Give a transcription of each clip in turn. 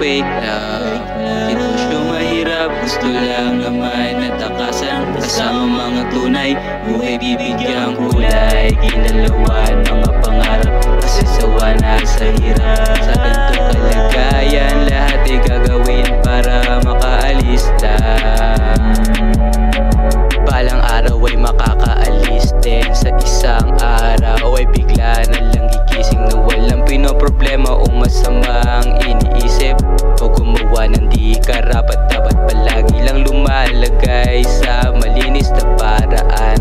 fake love. Sitwasyon mahirap, gusto lang naman natakasan. Kasama mga tunay, buhay bibigyang kulay. Ginalawan mga pangarap, kasi sawa na sa hirap. Sa ganitong kalagayan, lahat ay gagawin para makaalis lang. Balang araw ay makakaalis din. Sa isang araw ay bigla na lang gigising na walang pinoproblema o masamang iniisip o gumawa ng di karapat. Dapat palagi lang lumalagay sa malinis na paraan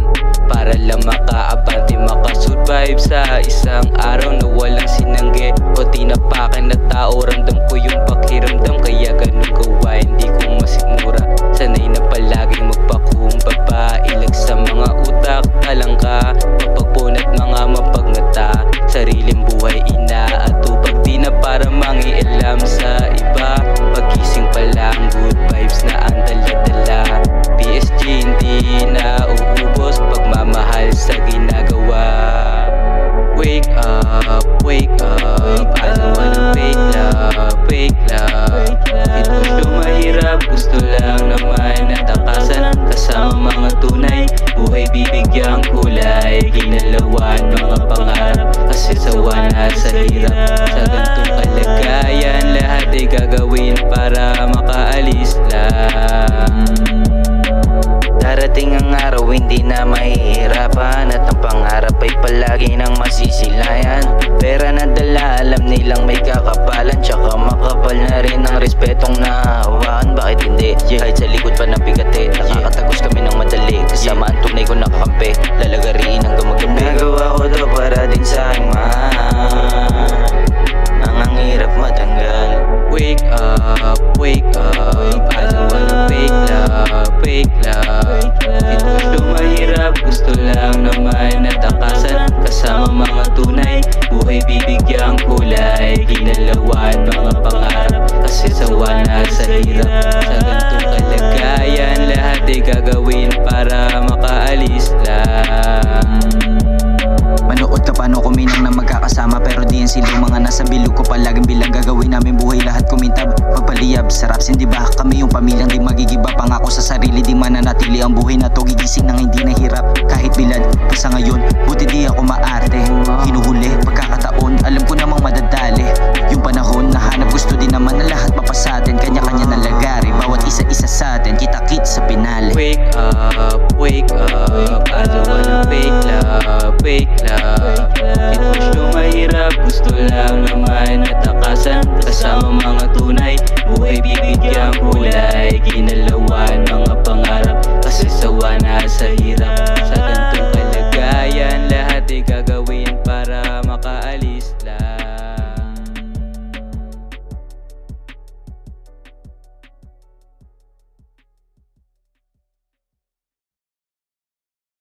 para lang makaabante, makasurvive sa isang araw na walang sinangge o tinapakan na tao. Ramdam ko yung pakiramdam, kaya ganun gawa hindi ko masigmura. Sanay na palaging magpakumbaba, ilag sa mga utak, talangka, mapagpunat mga mapagmata. Sariling buhay inaatupag, di na para mangialam sa iba. Pagising pa lang, good vibes na ang dala-dala. PSG hindi na uubos, pagmamahal sa ginagawa. Wake up, I don't wanna fake love, fake love. Ito mahirap, gusto lang naman natakasan. Kasama mga tunay, buhay bibigyang kulay. Ginalawan mga pangarap, kasi sawa na sa hirap. Sa ganitong kalagayan, lahat ay gagawin para makaalis lang. Darating ang araw, hindi na mahihirapan, at ang pangarap ay palagi nang masisilayan. Pera na dala, alam nilang may kakapalan, tsaka makapal na rin ang respetong nahawakan. Bakit hindi? Kahit sa likod pa ng bigate, nakakatagos kami ng madali. Kasama ang tunay ko nakakampi, lalagariin hanggang maggabi. Nagawa ko to para din sa aking mahal, ang hirap matanggal. Wake up, I don't wanna fake love, fake love. Ito mahirap, gusto lang naman natakasan. Kasama mga tunay, buhay bibigyang kulay. Ginalawan mga pangarap, kasi sawa na sa hirap. Sa ganitong kalagayan, lahat ay gagawin para makaalis lang. Manood ka paano kuminang na magkakasama, pero di yan sila mga nasa bilog ko. Palaging bilang gagawin namin buhay, lahat kumintab, magpaliyab, sarap hindi ba? Kami yung pamilyang di magigiba, pangako sa sarili di mananatili. Ang buhay na to gigising nang hindi nahirap, kahit bilad pa sa ngayon, buti di ako maarte. Hinuhuli pagkakataon, alam ko namang madadali yung panahon. Nahanap gusto din naman na lahat papasatin, kanya-kanya na lagari, bawat isa-isa sa atin, kita-kit sa pinali. Wake up, I don't wanna fake love, fake love. Ito mahirap, gusto lang naman natakasan. Kasama mga tunay, buhay bibigyang kulay.